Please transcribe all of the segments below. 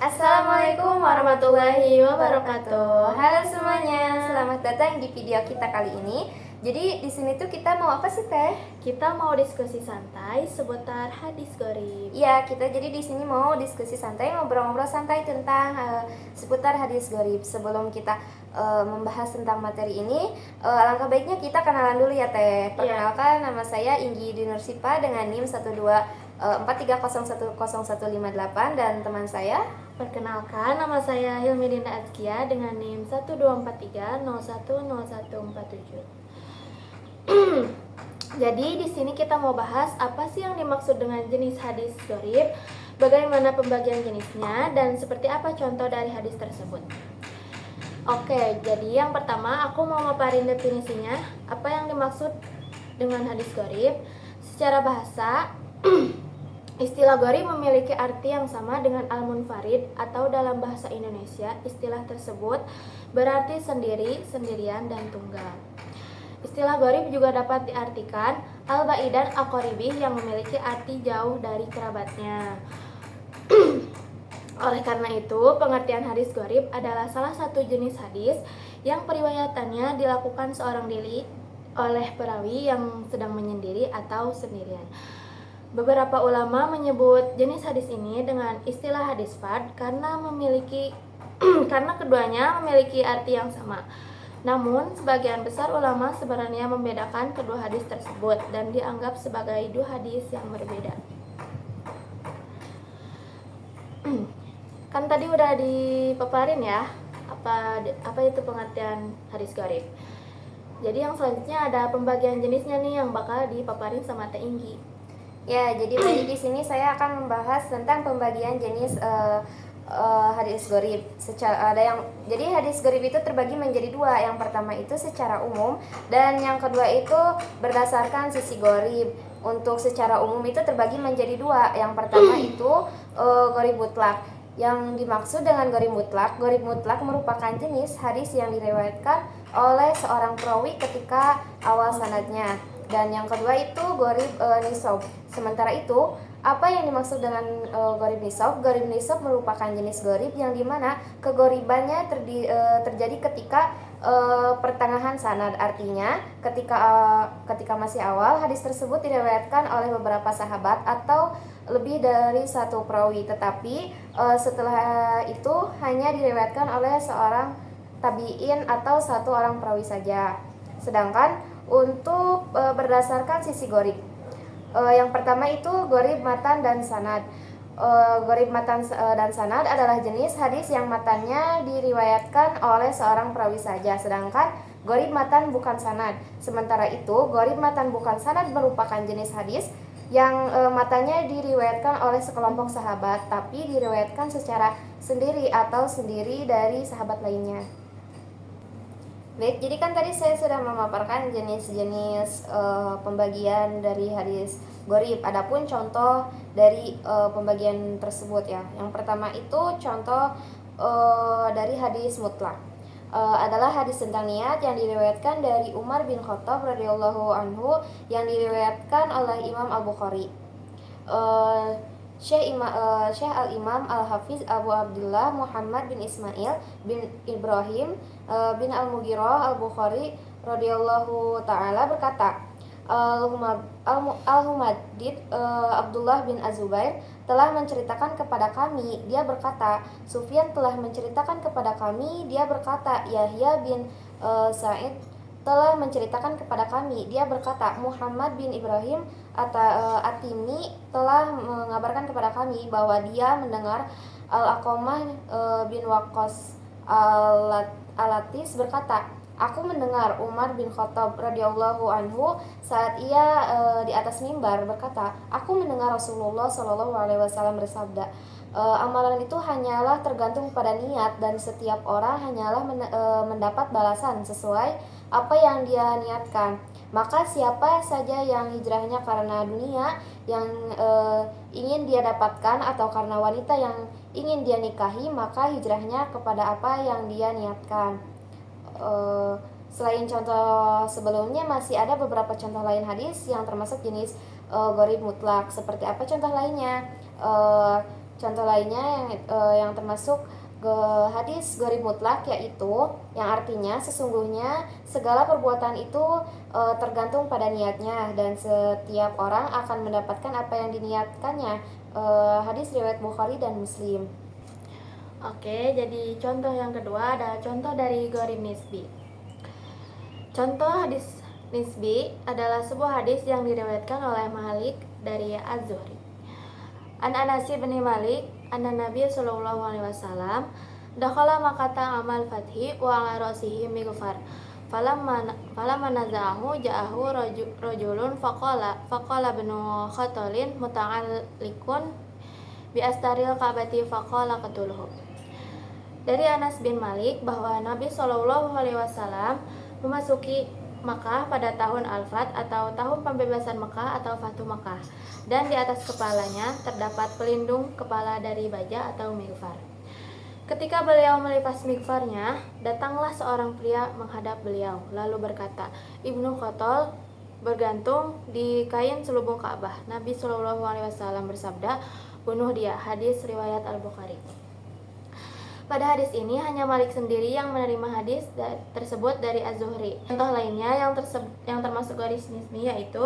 Assalamualaikum warahmatullahi wabarakatuh. Halo semuanya, selamat datang di video kita kali ini. Jadi di sini tuh kita mau apa sih Teh? Kita mau diskusi santai seputar hadis gharib. Iya, kita jadi di sini mau diskusi santai, ngobrol-ngobrol santai tentang seputar hadis gharib. Sebelum kita membahas tentang materi ini, alangkah baiknya kita kenalan dulu ya Teh. Perkenalkan, nama saya Inggi Dinursipa dengan NIM 12430101058 dan teman saya. Perkenalkan, nama saya Hilmi Dinda Azkia dengan NIM 12430010147. Jadi di sini kita mau bahas apa sih yang dimaksud dengan jenis hadis gharib, bagaimana pembagian jenisnya, dan seperti apa contoh dari hadis tersebut. Oke, jadi yang pertama aku mau memaparin definisinya, apa yang dimaksud dengan hadis gharib. Secara bahasa, istilah gharib memiliki arti yang sama dengan al-munfarid atau dalam bahasa Indonesia, istilah tersebut berarti sendiri, sendirian, dan tunggal. Istilah gharib juga dapat diartikan al-ba'id dan aqribih yang memiliki arti jauh dari kerabatnya. Oleh karena itu, pengertian hadis gharib adalah salah satu jenis hadis yang periwayatannya dilakukan seorang diri oleh perawi yang sedang menyendiri atau sendirian. Beberapa ulama menyebut jenis hadis ini dengan istilah hadis fard karena keduanya memiliki arti yang sama. Namun, sebagian besar ulama sebenarnya membedakan kedua hadis tersebut dan dianggap sebagai dua hadis yang berbeda. Kan tadi udah dipaparin ya, apa itu pengertian hadis gharib. Jadi yang selanjutnya ada pembagian jenisnya nih yang bakal dipaparin sama Teh Inggi. Ya, jadi di sini saya akan membahas tentang pembagian jenis hadis gharib. Jadi hadis gharib itu terbagi menjadi dua. Yang pertama itu secara umum dan yang kedua itu berdasarkan sisi gharib. Untuk secara umum itu terbagi menjadi dua. Yang pertama itu gharib mutlak. Yang dimaksud dengan gharib mutlak merupakan jenis hadis yang diriwayatkan oleh seorang perawi ketika awal sanadnya. Dan yang kedua itu gharib nisab. Sementara itu, apa yang dimaksud dengan gharib nisab? Gharib nisab merupakan jenis gharib yang dimana kegharibannya terjadi ketika pertengahan sanad. Artinya, ketika masih awal, hadis tersebut diriwayatkan oleh beberapa sahabat atau lebih dari satu perawi, tetapi setelah itu hanya diriwayatkan oleh seorang tabi'in atau satu orang perawi saja. Sedangkan untuk berdasarkan sisi gharib, yang pertama itu gharib matan dan sanad. Gharib matan dan sanad adalah jenis hadis yang matannya diriwayatkan oleh seorang perawi saja, sedangkan gharib matan bukan sanad. Sementara itu, gharib matan bukan sanad merupakan jenis hadis yang matanya diriwayatkan oleh sekelompok sahabat, tapi diriwayatkan secara sendiri atau sendiri dari sahabat lainnya. Baik, jadi kan tadi saya sudah memaparkan jenis-jenis pembagian dari hadis gharib. Adapun contoh dari pembagian tersebut ya. Yang pertama itu contoh dari hadis mutlak. Adalah hadis tentang niat yang diriwayatkan dari Umar bin Khattab radhiyallahu anhu yang diriwayatkan oleh Imam Al-Bukhari. Syekh Al-Imam Al-Hafiz Abu Abdullah Muhammad bin Ismail bin Ibrahim bin Al-Mughirah Al-Bukhari radhiyallahu ta'ala berkata, Al-Humaddid Abdullah bin Az-Zubair telah menceritakan kepada kami, dia berkata, Sufyan telah menceritakan kepada kami, dia berkata, Yahya bin Sa'id telah menceritakan kepada kami, dia berkata, Muhammad bin Ibrahim At-Timi telah mengabarkan kepada kami bahwa dia mendengar Al-Aqamah bin Waqqas Al-Latis berkata, aku mendengar Umar bin Khattab radhiyallahu anhu saat ia di atas mimbar berkata, aku mendengar Rasulullah Shallallahu alaihi wasallam bersabda, amalan itu hanyalah tergantung pada niat dan setiap orang hanyalah mendapat balasan sesuai apa yang dia niatkan. Maka siapa saja yang hijrahnya karena dunia yang ingin dia dapatkan atau karena wanita yang ingin dia nikahi, maka hijrahnya kepada apa yang dia niatkan. Selain contoh sebelumnya, masih ada beberapa contoh lain hadis yang termasuk jenis gharib mutlak. Seperti apa contoh lainnya? Contoh lainnya yang termasuk hadis gharib mutlak, yaitu yang artinya sesungguhnya segala perbuatan itu tergantung pada niatnya dan setiap orang akan mendapatkan apa yang diniatkannya. Hadis riwayat Bukhari dan Muslim. Oke, jadi contoh yang kedua adalah contoh dari gharib nisbi. Contoh hadis nisbi adalah sebuah hadis yang diriwayatkan oleh Malik dari Az-Zuhri. An Anas bin Malik, anna Nabi sallallahu alaihi wasallam dakhala makata amal fathi wa ala ra'sihi mighfar. Falamma naza'ahu ja'ahu rajulun faqala ibnu Khatalin muta'alliqun bi astaril Ka'bati faqala qatuluhu. Dari Anas bin Malik bahwa Nabi sallallahu alaihi wasallam memasuki Makkah pada tahun Al-Fath atau tahun pembebasan Makkah atau Fatu Makkah, dan di atas kepalanya terdapat pelindung kepala dari baja atau mighfar. Ketika beliau melepas mighfarnya, datanglah seorang pria menghadap beliau lalu berkata, Ibnu Khattal bergantung di kain selubung Ka'bah. Nabi Shallallahu alaihi wasallam bersabda, bunuh dia. Hadis riwayat Al-Bukhari. Pada hadis ini hanya Malik sendiri yang menerima hadis tersebut dari Az-Zuhri. Contoh lainnya yang termasuk garis nisbi yaitu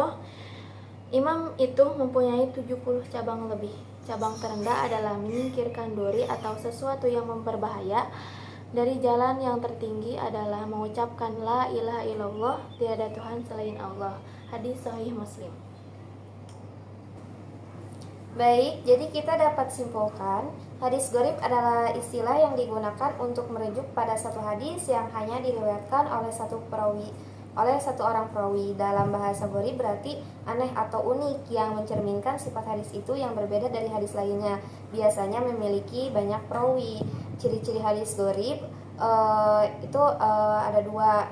imam itu mempunyai 70 cabang lebih. Cabang terendah adalah menyingkirkan duri atau sesuatu yang memberbahaya. Dari jalan yang tertinggi adalah mengucapkan la ilaha illallah, tiada Tuhan selain Allah. Hadis Sahih Muslim. Baik, jadi kita dapat simpulkan hadis gharib adalah istilah yang digunakan untuk merujuk pada satu hadis yang hanya diriwayatkan oleh satu orang perawi. Dalam bahasa gharib berarti aneh atau unik yang mencerminkan sifat hadis itu yang berbeda dari hadis lainnya. Biasanya memiliki banyak perawi. Ciri-ciri hadis gharib itu ada dua.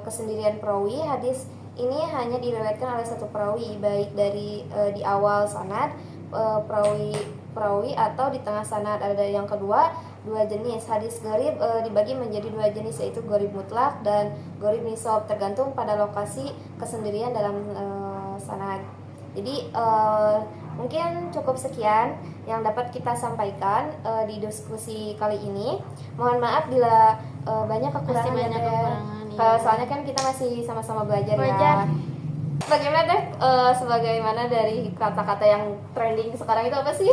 Kesendirian perawi. Hadis ini hanya diriwayatkan oleh satu perawi, baik dari di awal sanad perawi atau di tengah sanad. Ada yang kedua, dua jenis hadis gharib dibagi menjadi dua jenis, yaitu gharib mutlak dan gharib nisab, tergantung pada lokasi kesendirian dalam sanad. Jadi mungkin cukup sekian yang dapat kita sampaikan di diskusi kali ini. Mohon maaf bila banyak kekurangan soalnya kan kita masih sama-sama belajar. Ya. Bagaimana deh sebagaimana dari kata-kata yang trending sekarang itu apa sih?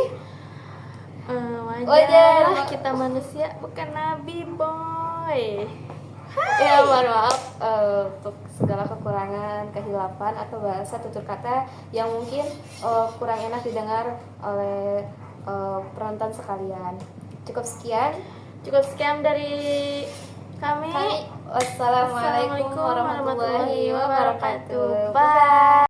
Wajar lah, kita manusia bukan nabi, boy. Ya, mohon maaf untuk segala kekurangan, kehilapan atau bahasa tutur kata yang mungkin kurang enak didengar oleh penonton sekalian. Cukup sekian dari kami. Wassalamualaikum warahmatullahi wabarakatuh. Bye.